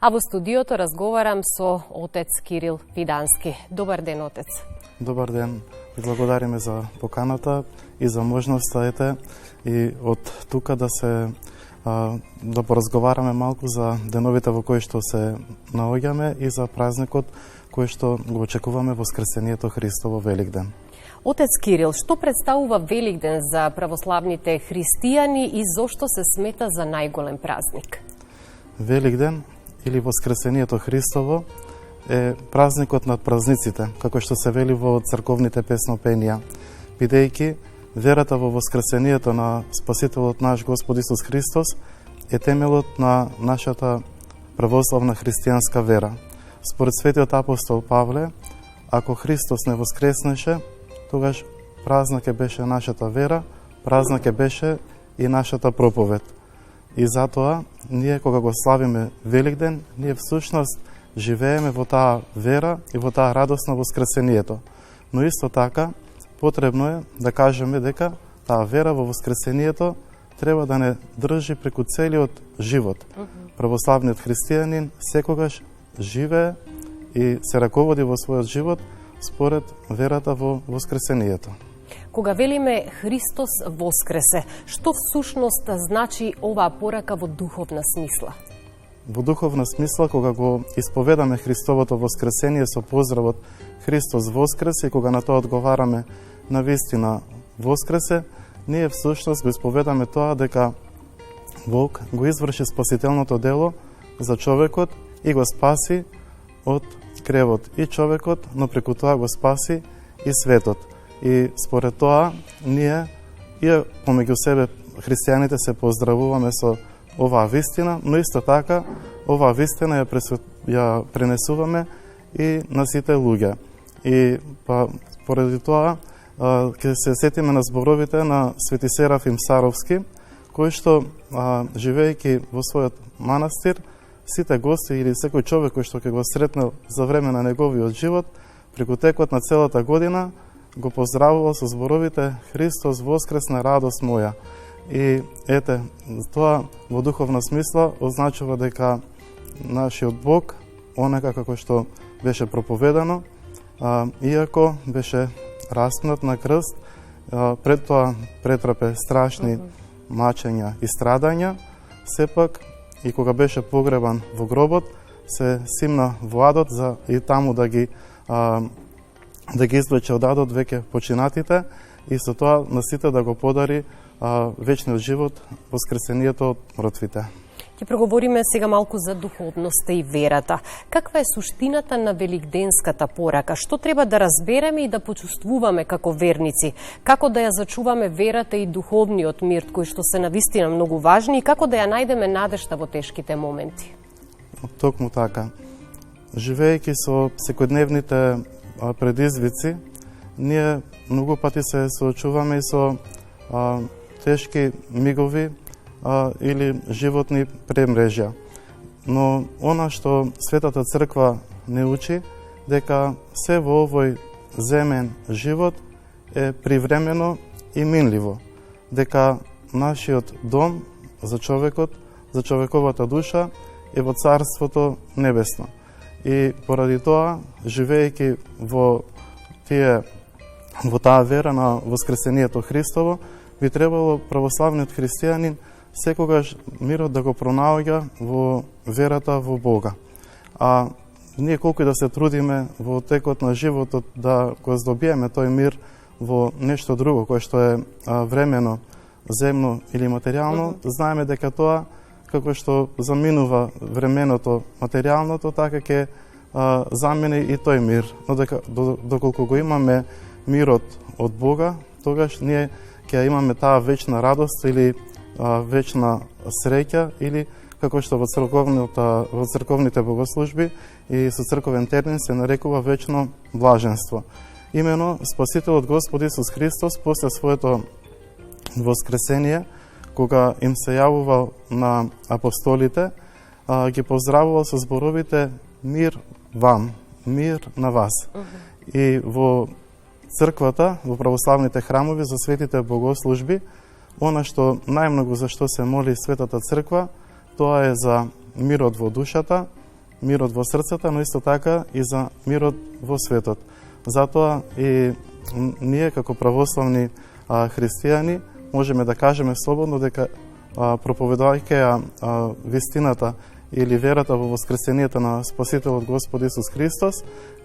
А во студиото разговарам со отец Кирил Видански. Добар ден, отец. Добар ден. Ви благодариме за поканата и за можноста и од тука да поразговараме малку за деновите во кои што се наоѓаме и за празникот кој што го очекуваме Воскресението Христово Великден. Отец Кирил, што представува Великден за православните христијани и зошто се смета за најголем празник? Великден или Воскресението Христово е празникот над празниците, како што се вели во црковните песнопенија, бидејќи верата во Воскресението на Спасителот наш Господ Исус Христос е темелот на нашата православна христијанска вера. Според светиот апостол Павле, ако Христос не воскреснеше, тогаш празна ќе беше нашата вера, празна ќе беше и нашата проповед. И затоа, ние кога го славиме Великден, ние всушност живееме во таа вера и во таа радост на Воскресението. Но исто така, потребно е да кажеме дека таа вера во Воскресението треба да не држи преку целиот живот. Православниот христијанин секогаш живее и се раководи во својот живот според верата во Воскресението. Кога велиме Христос воскресе, што всушност значи оваа порака во духовна смисла? Во духовна смисла, кога го исповедаме Христовото воскресение со поздравот Христос воскресе и кога на тоа одговараме на вистина воскресе, ние всушност го исповедаме тоа дека Бог го изврши спасителното дело за човекот и го спаси од гревот и човекот, но преку тоа го спаси и светот. И според тоа, ние и помеѓу себе христијаните се поздравуваме со оваа вистина, но исто така оваа вистина ја пренесуваме и на сите луѓе. И поради тоа ќе се сетиме на зборовите на Свети Серафим Саровски, кој што живејќи во својот манастир, сите гости или секој човек кој што ќе го сретнал за време на неговиот живот, преку текот на целата година го поздравувал со зборовите Христос воскресна, радост моја. И ете, тоа во духовна смисла означува дека нашиот Бог, онака како што беше проповедано, иако беше распнат на крст, пред тоа претрпе страшни мачења и страдања, сепак и кога беше погребан во гробот, се симна во адот и таму да ги извлече од адот веќе починатите и со тоа на сите да го подари вечниот живот, воскресението од мртвите. Ќе проговориме сега малку за духовноста и верата. Каква е суштината на великденската порака? Што треба да разбереме и да почувствуваме како верници? Како да ја зачуваме верата и духовниот мир, кои што се навистина многу важни, и како да ја најдеме надежда во тешките моменти? Токму така. Живејќи со секојдневните предизвици, ние многу пати се соочуваме и со тешки мигови или животни премрежја. Но она што Светата Црква не учи, дека се во овој земен живот е привремено и минливо, дека нашиот дом за човекот, за човековата душа е во Царството Небесно. И поради тоа, живејќи во таа вера на Воскресението Христово, би требало православниот христијанин секогаш мирот да го пронаоѓа во верата во Бога. А ние колку и да се трудиме во текот на животот да го здобиеме тој мир во нешто друго, кое што е времено, земно или материјално, знаеме дека тоа, како што заминува временото материјалното, така ќе замине и тој мир. Но доколку го имаме мирот од Бога, тогаш ние ќе имаме таа вечна радост или вечна среќа, или како што во црковните богослужби и со црковен термин се нарекува вечно блаженство. Имено Спасителот Господ Исус Христос после своето воскресение, кога им се јавувал на апостолите, ги поздравувал со зборовите мир вам, мир на вас. И во црквата, во православните храмови за светите богослужби, она што најмногу за што се моли Светата Црква, тоа е за мирот во душата, мирот во срцата, но исто така и за мирот во светот. Затоа и ние како православни христијани можеме да кажеме слободно дека проповедувајќи вистината или верата во воскресението на Спасителот Господ Исус Христос,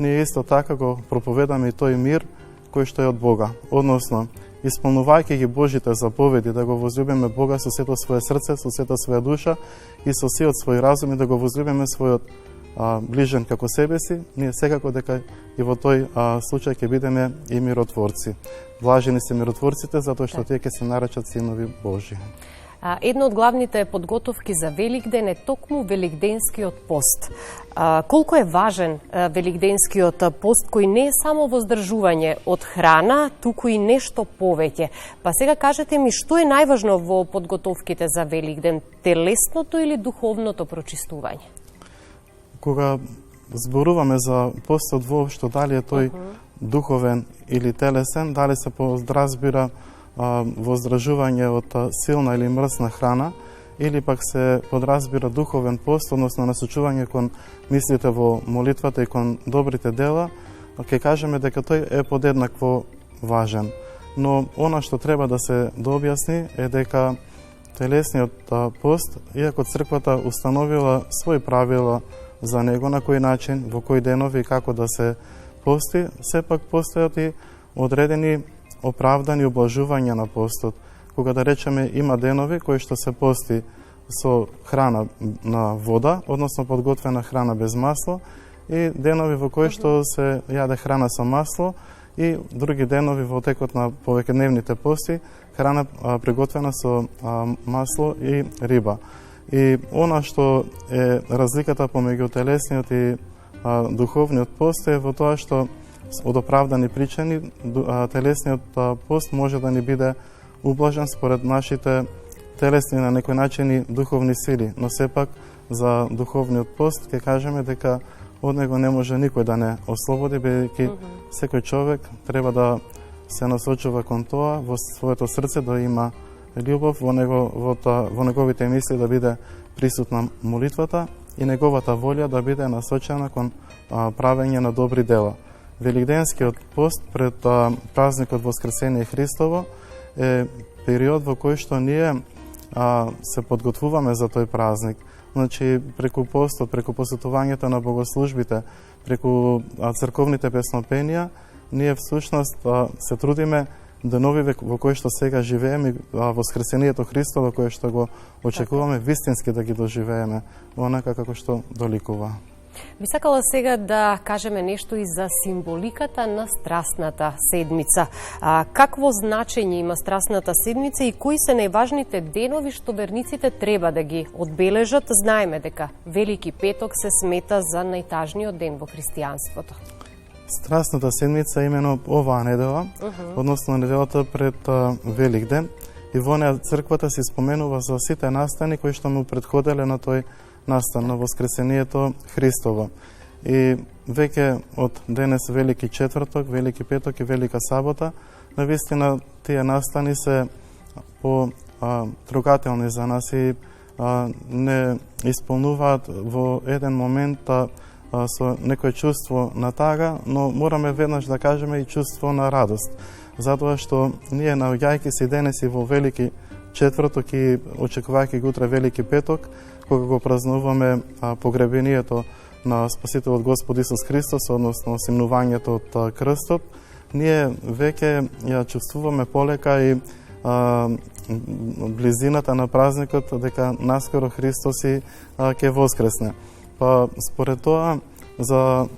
ние исто така го проповедаме и тој мир кој што е од Бога. Односно, исполнувајќи ги Божите заповеди да го возлюбиме Бога со сето свое срце, со сета своја душа и со сиот свој разум и да го возлюбиме својот ближен како себе си, ние секако дека и во тој случај ќе бидеме и миротворци. Блажени се миротворците, затоа што тие ќе се наречат синови Божи. Една од главните подготовки за Великден е токму Великденскиот пост. Колку е важен Великденскиот пост, кој не е само воздржување од храна, туку и нешто повеќе. Па сега кажете ми, што е најважно во подготовките за Великден, телесното или духовното прочистување? Кога зборуваме за постот воопшто, дали е тој духовен или телесен, дали се подразбира воздржување од силна или мрсна храна, или пак се подразбира духовен пост, односно насочување кон мислите во молитвата и кон добрите дела, ќе кажеме дека тој е подеднакво важен. Но она што треба да се дообјасни е дека телесниот пост, иако црквата установила своји правила за него, на кој начин, во кои денови и како да се пости, сепак постојат и одредени оправдани облажувања на постот. Кога да речеме има денови кои што се пости со храна на вода, односно подготвена храна без масло, и денови во кои што се јаде храна со масло, и други денови во текот на повеќедневните пости храна приготвена со масло и риба. И она што е разликата помеѓу телесниот и духовниот пост е во тоа што од оправдани причини телесниот пост може да ни биде ублажен според нашите телесни на некој начин и духовни сили, но сепак за духовниот пост ќе кажеме дека од него не може никој да не ослободи, бидејќи секој човек треба да се насочува кон тоа во своето срце, да има љубов во неговите мисли, да биде присутна молитвата и неговата волја да биде насочена кон правење на добри дела. Великденскиот пост пред празникот Воскресение Христово е период во кој што ние се подготвуваме за тој празник. Значи, преку постот, преку посетувањето на богослужбите, преку црковните песнопенија, ние всушност се трудиме денови во кои што сега живееме, Воскресението Христово кое што го очекуваме, вистински да ги доживееме, онака како што доликува. Би сакала сега да кажеме нешто и за символиката на Страстната седмица. Какво значење има Страстната седмица и кои се најважните денови што верниците треба да ги одбележат? Знаеме дека Велики петок се смета за најтажниот ден во христијанството. Страстната седмица е имено оваа недела, односно неделата пред Великден, и во неа црквата се споменува за сите настани кои што му претходеле на тој настан на Воскресението Христово. И веќе од денес Велики четврток, Велики петок и Велика сабота, навистина тие настани се трогателни за нас и не исполнуваат во еден момент со некој чувство на тага, но мораме веднаш да кажеме и чувство на радост. Затоа што ние наоѓајќи се денес и во Велики четврток и очекувајќи го утре Велики петок, кога го празнуваме погребението на Спасителот Господ Исус Христос, односно осимнувањето од крстот, ние веќе ја чувствуваме полека и близината на празникот дека наскоро Христос и ќе воскресне. Па според тоа, за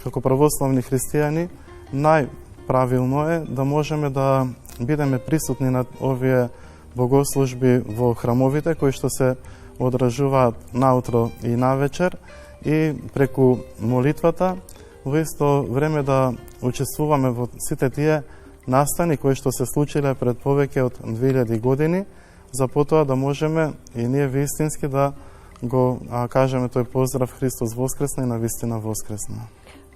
како православни христијани, најправилно е да можеме да бидеме присутни на овие богослужби во храмовите кои што се одржуваат наутро и навечер, и преку молитвата во исто време да учествуваме во сите тие настани кои што се случиле пред повеќе од 2000 години, за потоа да можеме и ние вистински да го кажеме тој поздрав Христос воскресна и навистина воскресна.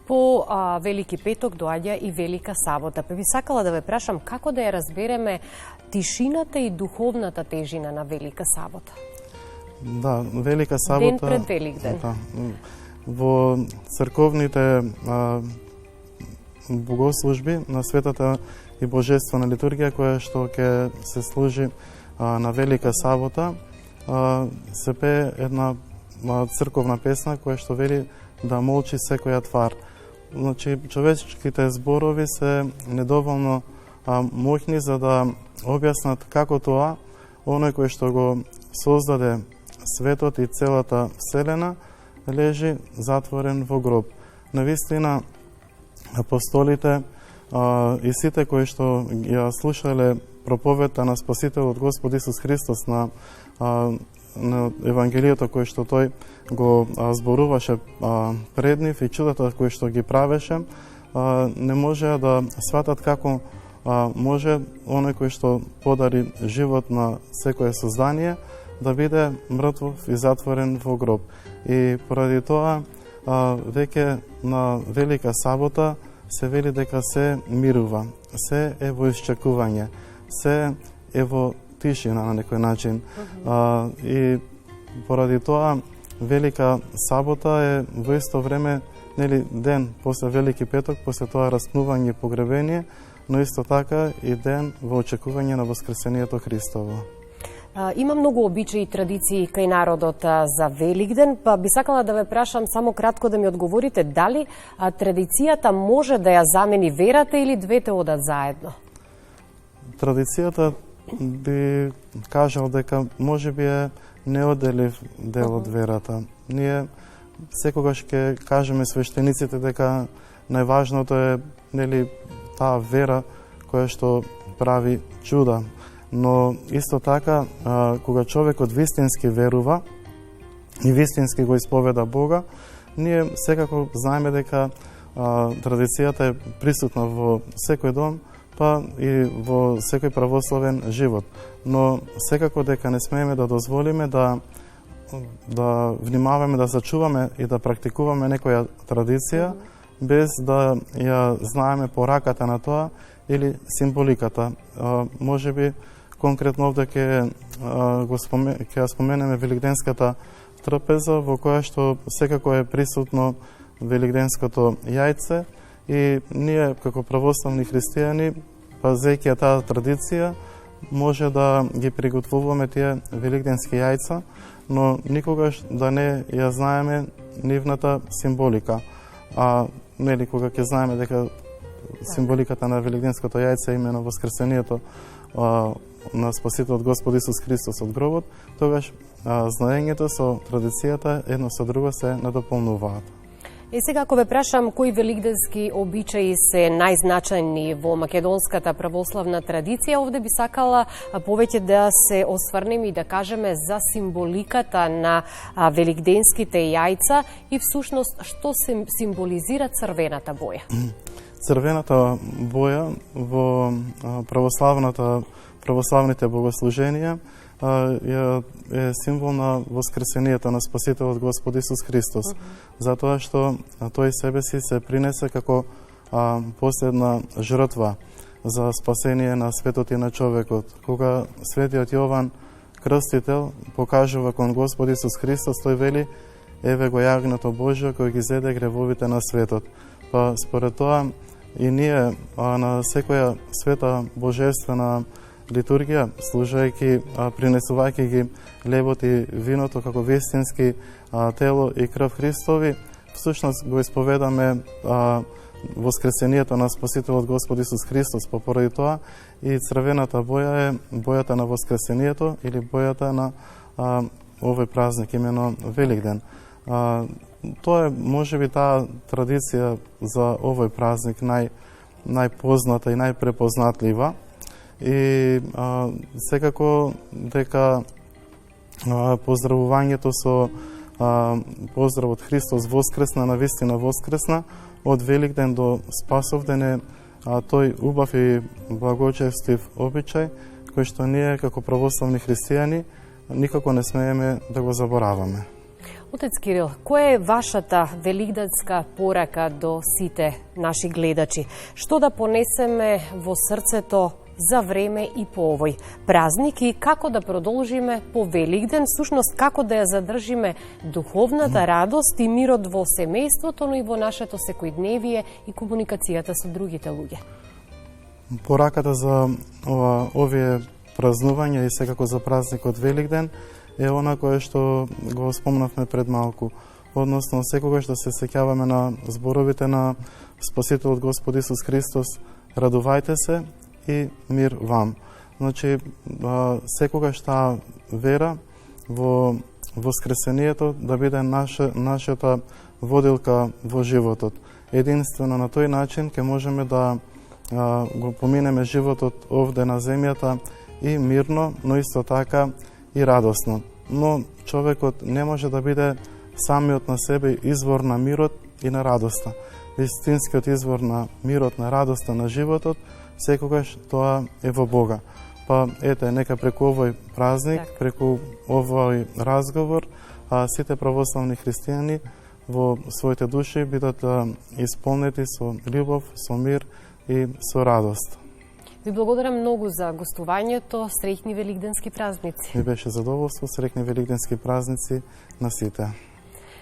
По Велики петок доаѓа и Велика сабота. Па би сакала да ве прашам како да ја разбереме тишината и духовната тежина на Велика сабота. Да, Велика сабота... Ден пред Великден. Да. во црковните богослужби на светата и божествена литургија која што ќе се служи на Велика сабота, се пее една црковна песна која што вели да молчи секоја твар. Значи, човечките зборови се недоволно моќни за да објаснат како тоа оној кој што го создаде светот и целата вселена лежи затворен во гроб. Навистина, апостолите и сите кои што ја слушале проповедта на Спасителот Господ Исус Христос на Евангелието кој што тој го зборуваше пред нив и чудата кои што ги правеше, не можеа да сватат како може оној кој што подари живот на секое создание да биде мртвов и затворен во гроб. И поради тоа веќе на Велика сабота се вели дека се мирува, се е во исчекување, се е во тишина на некој начин. И поради тоа Велика сабота е во исто време ден после Велики петок, после тоа распнување и погребение, но исто така и ден во очекување на Воскресението Христово. Има многу обичаи и традиции кај народот за Великден, па би сакала да ве прашам само кратко да ми одговорите дали традицијата може да ја замени верата или двете одат заедно? Традицијата би кажал дека можеби е неоделив дел од верата. Ние секогаш ќе кажеме свештениците дека најважното е таа вера која што прави чуда. Но исто така, кога човекот вистински верува и вистински го исповеда Бога, ние секако знаеме дека традицијата е присутна во секој дом, па и во секој православен живот. Но секако дека не смееме да дозволиме да внимаваме, да зачуваме и да практикуваме некоја традиција, без да ја знаеме пораката на тоа или символиката. Можеби конкретно овде ќе ја споменеме великденската трпеза, во која што секако е присутно великденското јајце и ние како православни христијани, пазејќи таа традиција, може да ги приготвуваме тие великденски јајца, но никогаш да не ја знаеме нивната символика. Кога ќе знаеме дека символиката на великденското јајце е именно воскресението на Спасителот Господ Исус Христос од гробот, тогаш знаењето со традицијата едно со друго се надополнуваат. И сега, ако ве прашам кои великденски обичаи се најзначајни во македонската православна традиција, овде би сакала повеќе да се осврнеме и да кажеме за символиката на великденските јајца и всушност што се символизира црвената боја. Црвената боја во православните богослуженија е символ на воскресението на Спасителот Господ Исус Христос, затоа што тој себе си се принесе како последна жртва за спасение на светот и на човекот. Кога светиот Јован Крстител покажува кон Господ Исус Христос, тој вели: еве го јагнето Божјо кој ги зеде гревовите на светот. Па според тоа и ние на секоја света божествена литургија, служајќи, принесувајќи ги лебот и виното како вистински тело и крв Христови, всушност го исповедаме воскресението на Спасителот Господ Исус Христос. По поради тоа и црвената боја е бојата на воскресението или бојата на овој празник, имено Великден. Тоа е можеби таа традиција за овој празник најпозната и најпрепознатлива. И секако дека поздравувањето со поздравот Христос воскресна, навистина воскресна, од Великден до Спасовден е тој убав и благочестив обичај, кој што ние како православни христијани никако не смееме да го забораваме. Отец Кирил, која е вашата великденска порака до сите наши гледачи? Што да понесеме во срцето за време и по овој празник и како да продолжиме по Великден, всушност како да ја задржиме духовната радост и мирот во семејството, но и во нашето секојдневие и комуникацијата со другите луѓе. Пораката за овие празнувања и секако за празникот Великден е она кое што го спомнавме пред малку. Односно, секогаш да се сеќаваме на зборовите на Спасителот Господ Исус Христос, радувајте се и мир вам. Значи, секогаш таа вера во воскресението да биде нашата водилка во животот. Единствено на тој начин ќе можеме да го поминеме животот овде на земјата и мирно, но исто така и радосно. Но човекот не може да биде самиот на себе извор на мирот и на радоста. Вистинскиот извор на мирот, на радоста, на животот, секогаш тоа е во Бога. Па ете, нека преку овој празник, преку овој разговор, сите православни христијани во своите души бидат исполнети со љубов, со мир и со радост. Ви благодарам многу за гостувањето. Среќни великденски празници. Ми беше задоволство. Среќни великденски празници на сите.